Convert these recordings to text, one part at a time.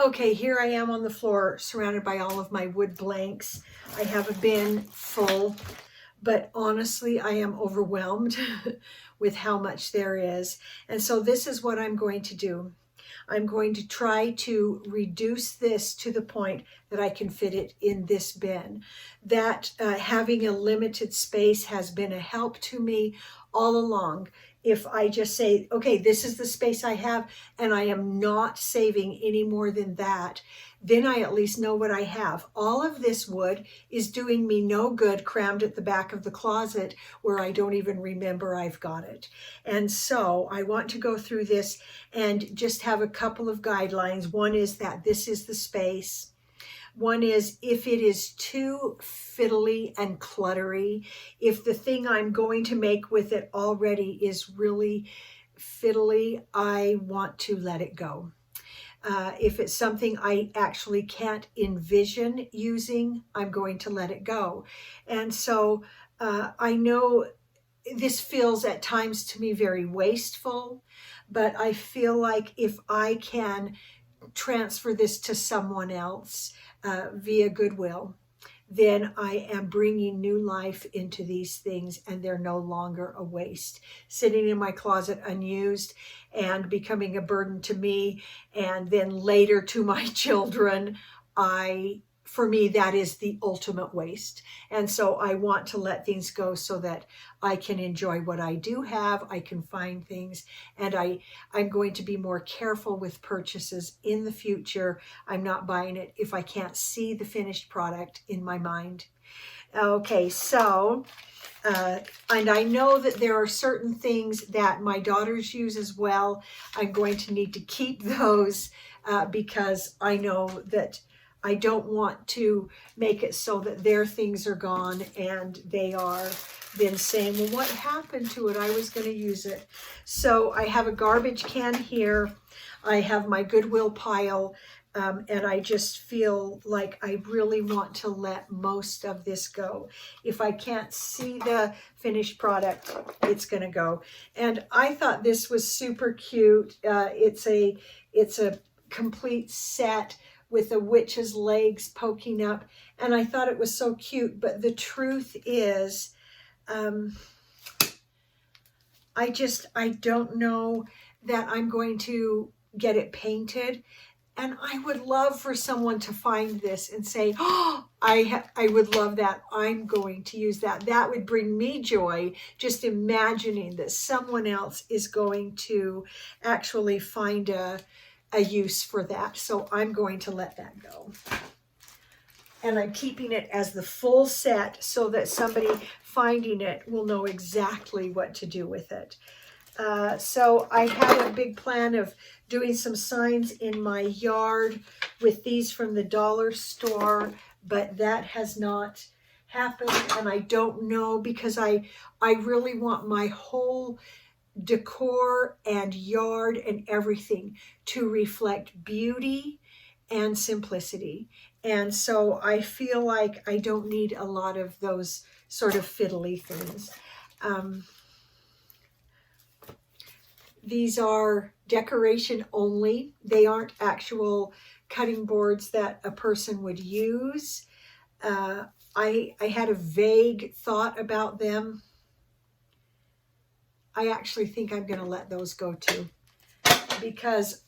Okay, here I am on the floor surrounded by all of my wood blanks. I have a bin full, but honestly, I am overwhelmed with how much there is. And so this is what I'm going to do. I'm going to try to reduce this to the point that I can fit it in this bin. That having a limited space has been a help to me all along. If I just say, okay, this is the space I have, and I am not saving any more than that, then I at least know what I have. All of this wood is doing me no good crammed at the back of the closet where I don't even remember I've got it. And so I want to go through this and just have a couple of guidelines. One is that this is the space. One is if it is too fiddly and cluttery, if the thing I'm going to make with it already is really fiddly, I want to let it go. If it's something I actually can't envision using, I'm going to let it go. And so I know this feels at times to me very wasteful, but I feel like if I can transfer this to someone else via Goodwill, then I am bringing new life into these things and they're no longer a waste. Sitting in my closet unused and becoming a burden to me and then later to my children, for me, that is the ultimate waste. And so I want to let things go so that I can enjoy what I do have. I can find things, and I'm going to be more careful with purchases in the future. I'm not buying it if I can't see the finished product in my mind. Okay, so, and I know that there are certain things that my daughters use as well. I'm going to need to keep those because I know that I don't want to make it so that their things are gone and they are then saying, well, what happened to it? I was going to use it. So I have a garbage can here. I have my Goodwill pile. And I just feel like I really want to let most of this go. If I can't see the finished product, it's going to go. And I thought this was super cute. It's a complete set with a witch's legs poking up. And I thought it was so cute. But the truth is, I don't know that I'm going to get it painted. And I would love for someone to find this and say, oh, I would love that. I'm going to use that. That would bring me joy, just imagining that someone else is going to actually find a use for that. So I'm going to let that go. And I'm keeping it as the full set so that somebody finding it will know exactly what to do with it. So I had a big plan of doing some signs in my yard with these from the dollar store, but that has not happened. And I don't know, because I really want my whole decor and yard and everything to reflect beauty and simplicity. And so I feel like I don't need a lot of those sort of fiddly things. These are decoration only. They aren't actual cutting boards that a person would use. I had a vague thought about them. I actually think I'm going to let those go too, because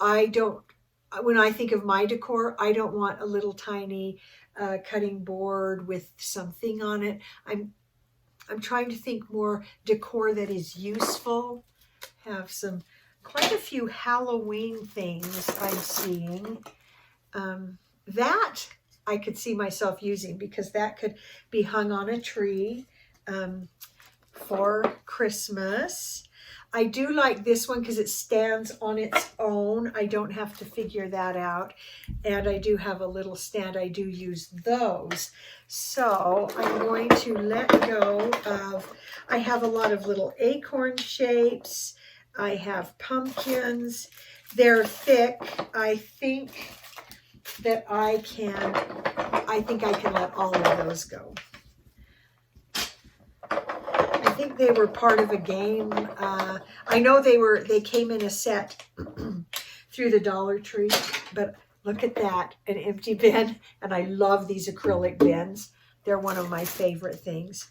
when I think of my decor, I don't want a little tiny cutting board with something on it. I'm trying to think more decor that is useful. Have quite a few Halloween things I'm seeing. That I could see myself using, because that could be hung on a tree for Christmas. I do like this one because it stands on its own. I don't have to figure that out. And I do have a little stand. I do use those. So I'm going to let go of, I have a lot of little acorn shapes. I have pumpkins. They're thick. I think I can let all of those go. I think they were part of a game. I know they came in a set through the Dollar Tree, but Look at that, an empty bin. And I love these acrylic bins. They're one of my favorite things.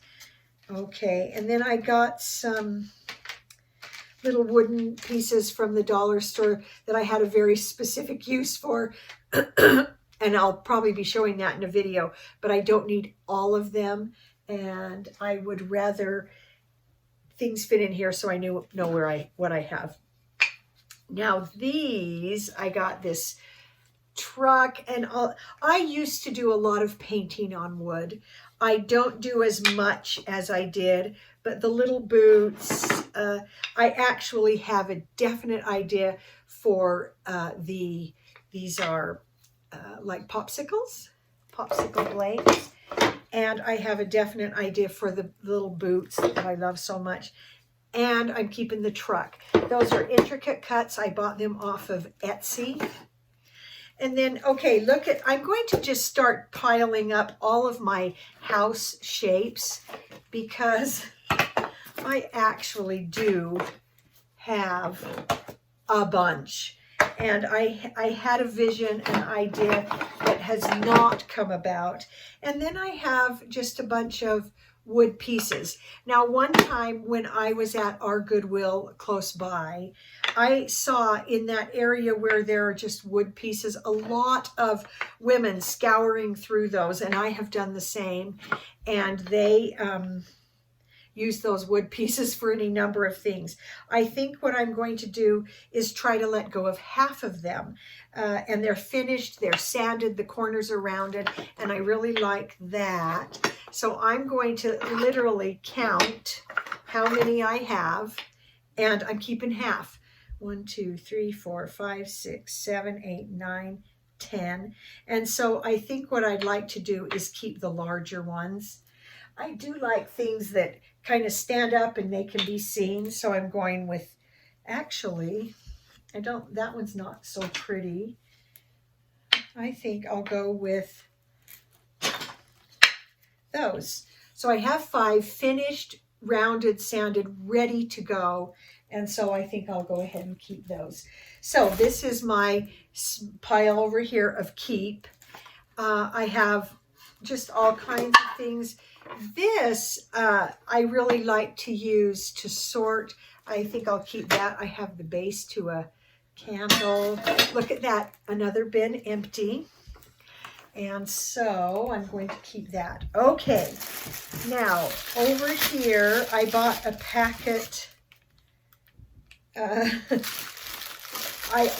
Okay, and then I got some little wooden pieces from the dollar store that I had a very specific use for. And I'll probably be showing that in a video, but I don't need all of them. And I would rather things fit in here so I know what I have. Now these, I got this truck, and I used to do a lot of painting on wood. I don't do as much as I did, but the little boots, I actually have a definite idea for these are like popsicle blanks. And I have a definite idea for the little boots that I love so much. And I'm keeping the truck. Those are intricate cuts. I bought them off of Etsy. And then, okay, look at, I'm going to just start piling up all of my house shapes because I actually do have a bunch. And I had a vision, an idea that has not come about. And then I have just a bunch of wood pieces. Now, one time when I was at our Goodwill close by, I saw in that area where there are just wood pieces, a lot of women scouring through those, and I have done the same. And they use those wood pieces for any number of things. I think what I'm going to do is try to let go of half of them. And they're finished, they're sanded, the corners are rounded, and I really like that. So I'm going to literally count how many I have, and I'm keeping half. 1, 2, 3, 4, 5, 6, 7, 8, 9, 10. And so I think what I'd like to do is keep the larger ones. I do like things that kind of stand up and they can be seen. So I'm going with, actually, that one's not so pretty. I think I'll go with those. So I have 5 finished, rounded, sanded, ready to go. And so I think I'll go ahead and keep those. So this is my pile over here of keep. I have just all kinds of things. This I really like to use to sort. I think I'll keep that. I have the base to a candle. Look at that, another bin empty. And so I'm going to keep that. Okay, now over here I bought a packet. I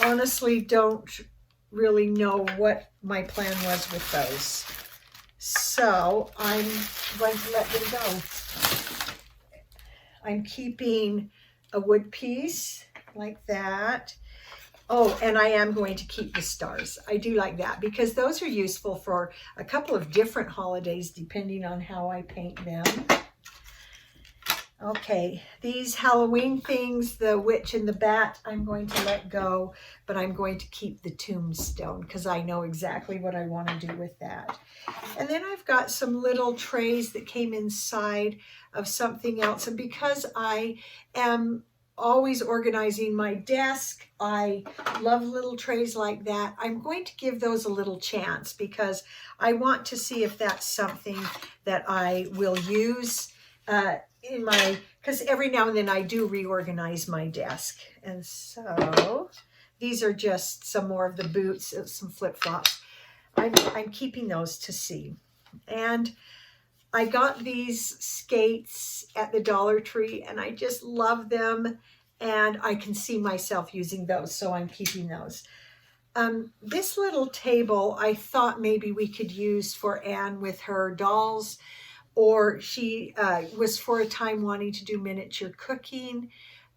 honestly don't really know what my plan was with those. So I'm going to let them go. I'm keeping a wood piece like that. Oh, and I am going to keep the stars. I do like that because those are useful for a couple of different holidays depending on how I paint them. Okay, these Halloween things, the witch and the bat, I'm going to let go, but I'm going to keep the tombstone because I know exactly what I want to do with that. And then I've got some little trays that came inside of something else. And because I am always organizing my desk, I love little trays like that. I'm going to give those a little chance because I want to see if that's something that I will use because every now and then I do reorganize my desk. And so these are just some more of the boots, some flip-flops. I'm keeping those to see. And I got these skates at the Dollar Tree and I just love them and I can see myself using those, so I'm keeping those. This little table I thought maybe we could use for Anne with her dolls, or she was for a time wanting to do miniature cooking,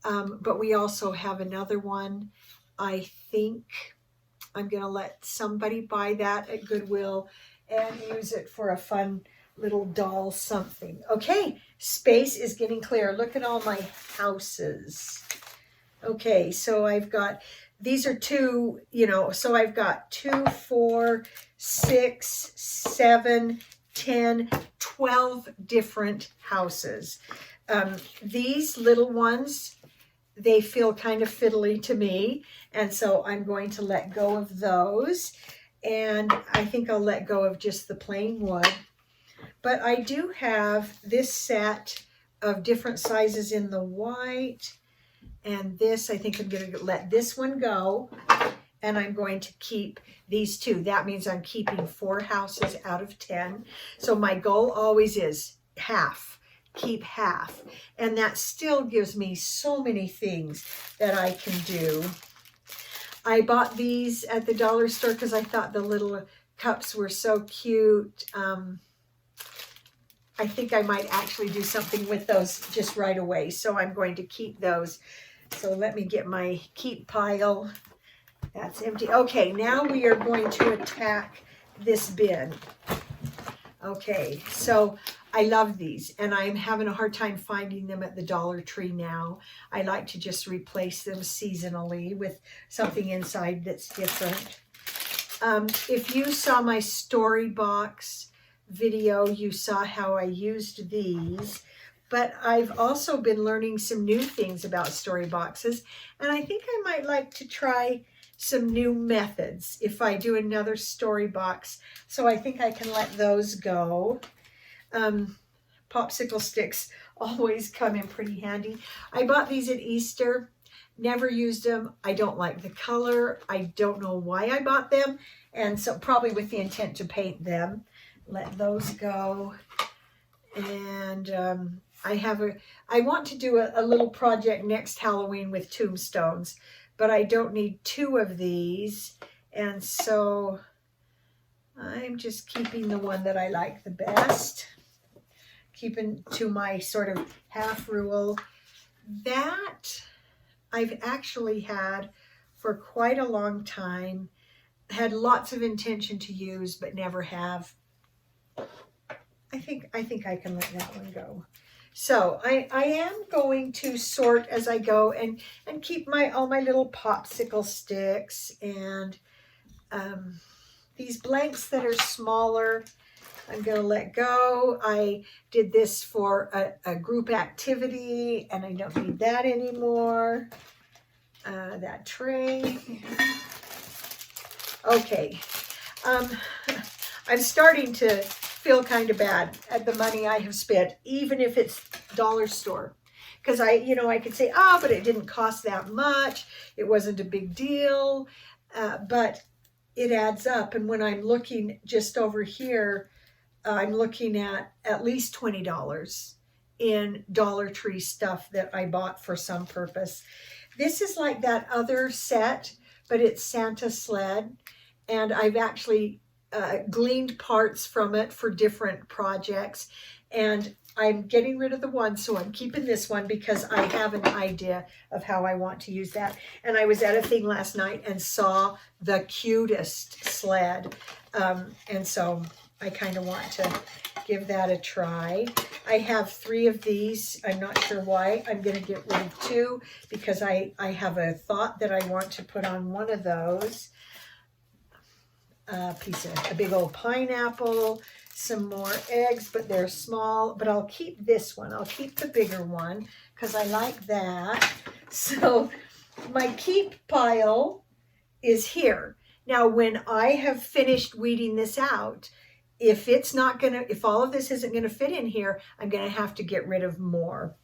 but we also have another one. I think I'm going to let somebody buy that at Goodwill and use it for a fun little doll something. Okay, space is getting clear. Look at all my houses. Okay, so I've got, these are 2, so I've got 2, 4, 6, 7, 10, 12 different houses. These little ones, they feel kind of fiddly to me, and so I'm going to let go of those. and I think I'll let go of just the plain wood. But I do have this set of different sizes in the white, and this, I think I'm going to let this one go, and I'm going to keep these two. That means I'm keeping 4 houses out of 10. So my goal always is half, keep half. And that still gives me so many things that I can do. I bought these at the dollar store because I thought the little cups were so cute. I think I might actually do something with those just right away. So I'm going to keep those. So let me get my keep pile. That's empty. Okay, now we are going to attack this bin. Okay, so I love these, and I'm having a hard time finding them at the Dollar Tree now. I like to just replace them seasonally with something inside that's different. If you saw my story box video, you saw how I used these, but I've also been learning some new things about story boxes, and I think I might like to try some new methods if I do another story box. So I think I can let those go. Popsicle sticks always come in pretty handy. I bought these at Easter, never used them. I don't like the color. I don't know why I bought them, and so probably with the intent to paint them. Let those go. And I want to do a little project next Halloween with tombstones, but I don't need 2 of these, and so I'm just keeping the one that I like the best, keeping to my sort of half rule. That I've actually had for quite a long time, had lots of intention to use, but never have. I think I can let that one go. So I am going to sort as I go and keep all my little popsicle sticks and these blanks that are smaller. I'm going to let go. I did this for a group activity, and I don't need that anymore. That tray. Okay. I'm starting to feel kind of bad at the money I have spent, even if it's dollar store. Because I could say, but it didn't cost that much. It wasn't a big deal. But it adds up. And when I'm looking just over here, I'm looking at least $20 in Dollar Tree stuff that I bought for some purpose. This is like that other set, but it's Santa sled. And I've actually gleaned parts from it for different projects, and I'm getting rid of the one, so I'm keeping this one because I have an idea of how I want to use that. And I was at a thing last night and saw the cutest sled, and so I kind of want to give that a try. I have 3 of these. I'm not sure why. I'm going to get rid of 2 because I have a thought that I want to put on one of those. A big old pineapple, some more eggs, but they're small. But I'll keep this one. I'll keep the bigger one because I like that. So my keep pile is here. Now, when I have finished weeding this out, if all of this isn't gonna fit in here, I'm gonna have to get rid of more.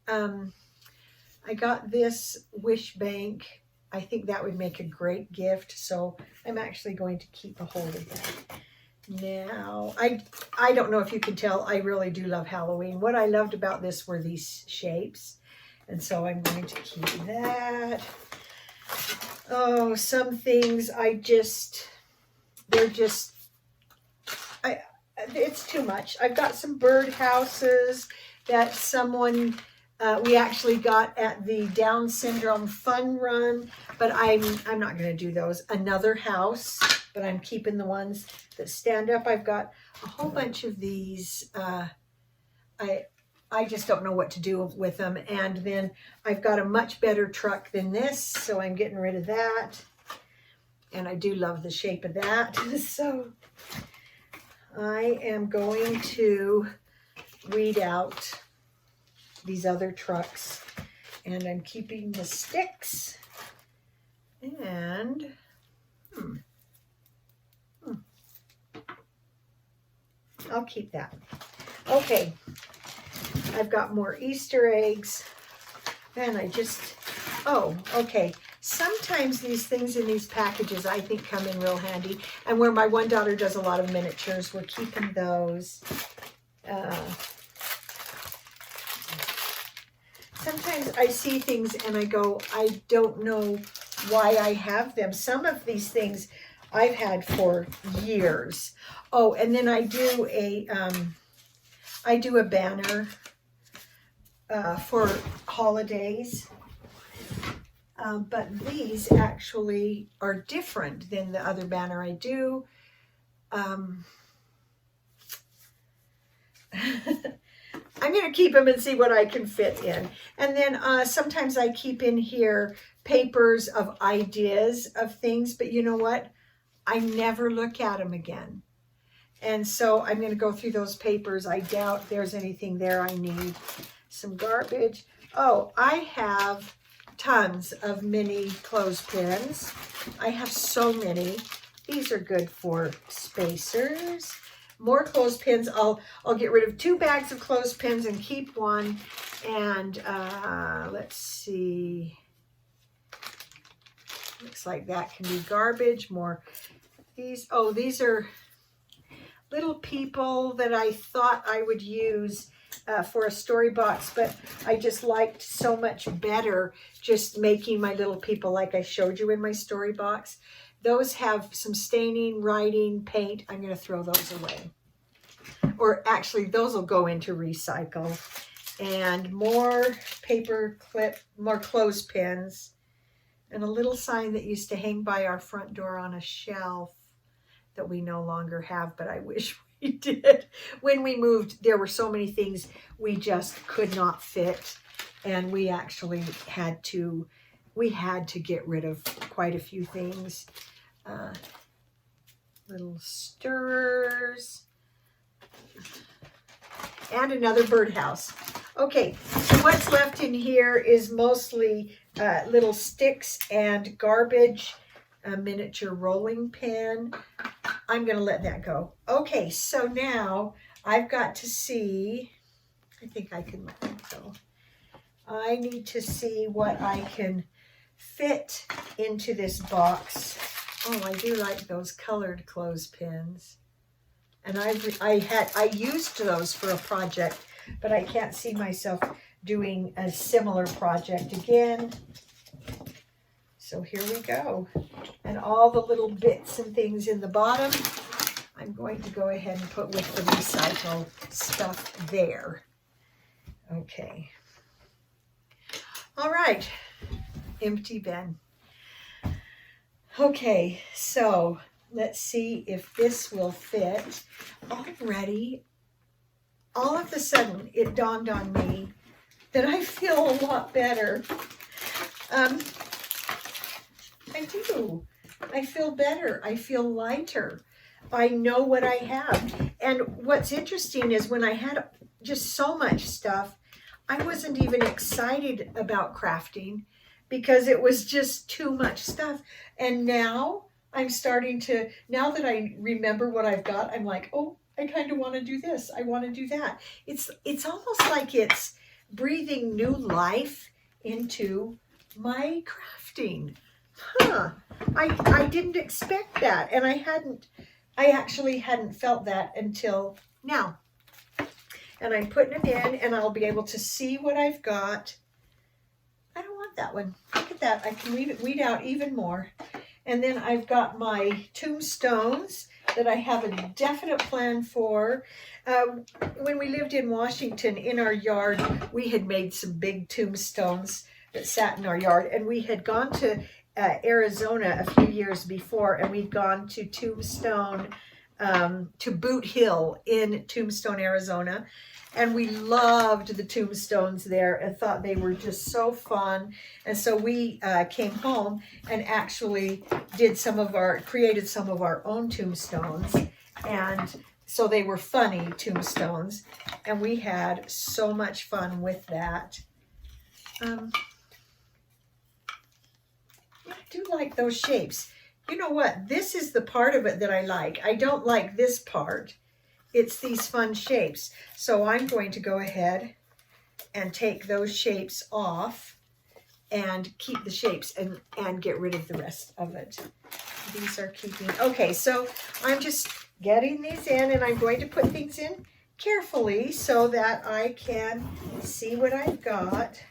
I got this wish bank. I think that would make a great gift, so I'm actually going to keep a hold of that. Now, I don't know if you can tell, I really do love Halloween. What I loved about this were these shapes, and so I'm going to keep that. Oh, some things it's too much. I've got some bird houses that someone we actually got at the Down Syndrome Fun Run, but I'm not going to do those. Another house, but I'm keeping the ones that stand up. I've got a whole bunch of these. I just don't know what to do with them. And then I've got a much better truck than this, so I'm getting rid of that. And I do love the shape of that. So I am going to weed out these other trucks, and I'm keeping the sticks. And I'll keep that. Okay, I've got more Easter eggs. Man, oh, okay. Sometimes these things in these packages I think come in real handy. And where my one daughter does a lot of miniatures, we're keeping those. Sometimes I see things and I go, I don't know why I have them. Some of these things I've had for years. Oh, and then I do a banner for holidays. But these actually are different than the other banner I do. I'm going to keep them and see what I can fit in. And then sometimes I keep in here papers of ideas of things, but you know what? I never look at them again. And so I'm going to go through those papers. I doubt there's anything there I need. Some garbage. Oh, I have tons of mini clothespins. I have so many. These are good for spacers. More clothespins. I'll get rid of 2 bags of clothespins and keep one. And let's see. Looks like that can be garbage. More these. Oh, these are little people that I thought I would use for a story box, but I just liked so much better just making my little people like I showed you in my story box. Those have some staining, writing, paint. I'm going to throw those away. Or actually, those will go into recycle. And more paper clip, more clothespins, and a little sign that used to hang by our front door on a shelf that we no longer have, but I wish we did. When we moved, there were so many things we just could not fit, and we actually had to get rid of quite a few things. Little stirrers and another birdhouse. Okay, so what's left in here is mostly little sticks and garbage. A miniature rolling pin. I'm going to let that go. Okay, so now I've got to see, I think I can let that go. I need to see what I can fit into this box. Oh, I do like those colored clothespins. And I used those for a project, but I can't see myself doing a similar project again. So here we go. And all the little bits and things in the bottom, I'm going to go ahead and put with the recycle stuff there. Okay. All right. Empty bin. Okay, so let's see if this will fit. Already, all of a sudden, it dawned on me that I feel a lot better. I do. I feel better. I feel lighter. I know what I have. And what's interesting is when I had just so much stuff, I wasn't even excited about crafting because it was just too much stuff. And now I'm starting to, now that I remember what I've got, I'm like, oh, I kind of want to do this. I want to do that. It's almost like it's breathing new life into my crafting. Huh, I didn't expect that, and I actually hadn't felt that until now. And I'm putting it in, and I'll be able to see what I've got. I don't want that one. Look at that. I can weed out even more. And then I've got my tombstones that I have a definite plan for. When we lived in Washington, in our yard, we had made some big tombstones that sat in our yard, and we had gone to Arizona a few years before, and we'd gone to Tombstone, to Boot Hill in Tombstone, Arizona, and we loved the tombstones there and thought they were just so fun. And so we came home and actually created some of our own tombstones, and so they were funny tombstones, and we had so much fun with that. I do like those shapes. You know what? This is the part of it that I like. I don't like this part. it's these fun shapes. So I'm going to go ahead and take those shapes off and keep the shapes and get rid of the rest of it. These are keeping. Okay, so I'm just getting these in, and I'm going to put things in carefully so that I can see what I've got.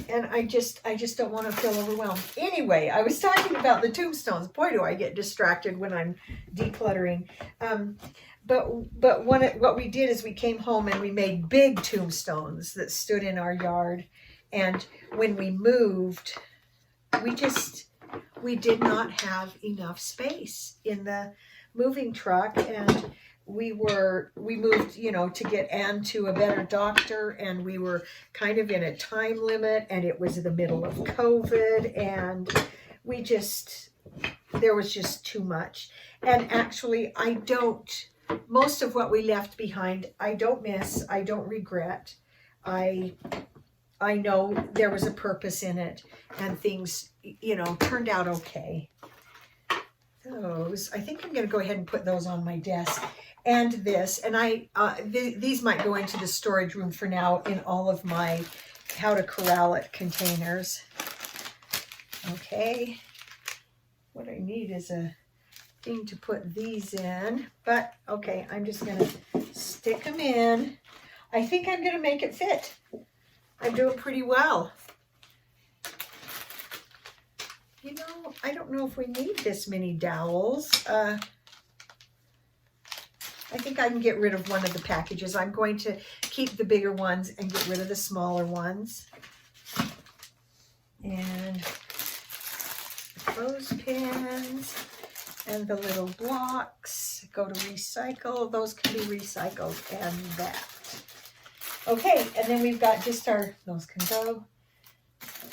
And I just don't want to feel overwhelmed. Anyway, I was talking about the tombstones. Boy, do I get distracted when I'm decluttering. But what we did is we came home and we made big tombstones that stood in our yard. And when we moved, we did not have enough space in the moving truck, and we moved, to get Anne to a better doctor, and we were kind of in a time limit, and it was in the middle of COVID, and there was just too much. And actually, most of what we left behind, I don't miss, I don't regret. I know there was a purpose in it, and things, turned out okay. I think I'm going to go ahead and put those on my desk. And this, and these might go into the storage room for now in all of my how to corral it containers. Okay. What I need is a thing to put these in, but okay, I'm just going to stick them in. I think I'm going to make it fit. I'm doing pretty well. I don't know if we need this many dowels. I think I can get rid of one of the packages. I'm going to keep the bigger ones and get rid of the smaller ones. And the clothespins and the little blocks go to recycle. Those can be recycled, and that. Okay, and then we've got just those can go,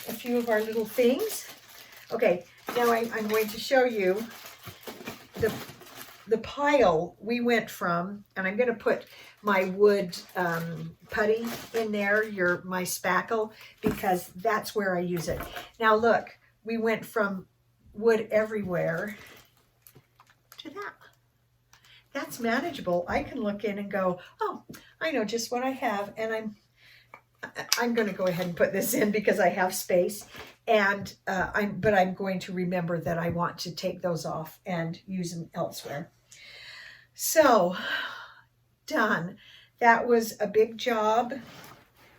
a few of our little things. Okay, now I'm going to show you the pile we went from, and I'm going to put my wood putty in there, my spackle, because that's where I use it. Now look, we went from wood everywhere to that. That's manageable. I can look in and go, oh, I know just what I have, and I'm going to go ahead and put this in because I have space, and but I'm going to remember that I want to take those off and use them elsewhere. So, done. That was a big job.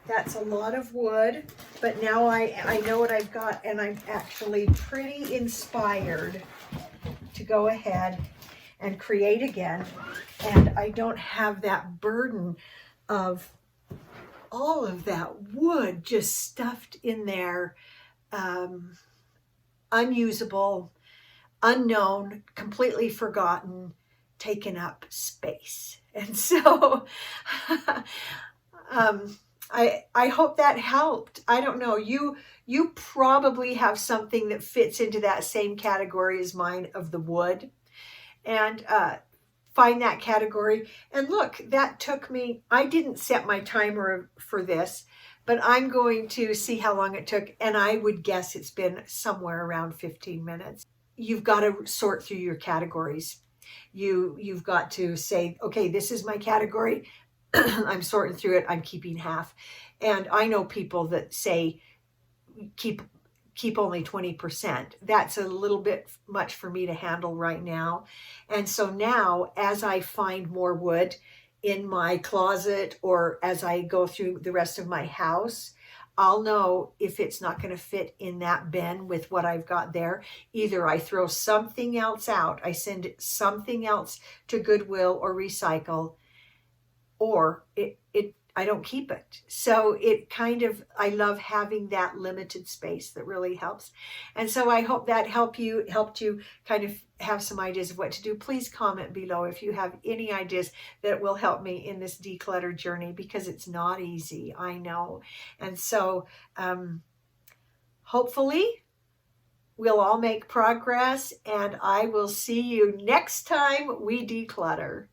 That's a lot of wood, but now I know what I've got, and I'm actually pretty inspired to go ahead and create again, and I don't have that burden of all of that wood just stuffed in there, unusable, unknown, completely forgotten, taken up space. And so I hope that helped. I don't know, you probably have something that fits into that same category as mine of the wood, and find that category. And look, that took me, I didn't set my timer for this, but I'm going to see how long it took, and I would guess it's been somewhere around 15 minutes. You've got to sort through your categories. You've got to say, okay, this is my category. I'm sorting through it. I'm keeping half. And I know people that say keep only 20%. That's a little bit much for me to handle right now. And so now, as I find more wood in my closet, or as I go through the rest of my house, I'll know if it's not going to fit in that bin with what I've got there. Either I throw something else out, I send something else to Goodwill or recycle, or I don't keep it. So it kind of, I love having that limited space. That really helps. And so I hope that helped you kind of have some ideas of what to do. Please comment below if you have any ideas that will help me in this declutter journey, because it's not easy, I know. And so hopefully we'll all make progress, and I will see you next time we declutter.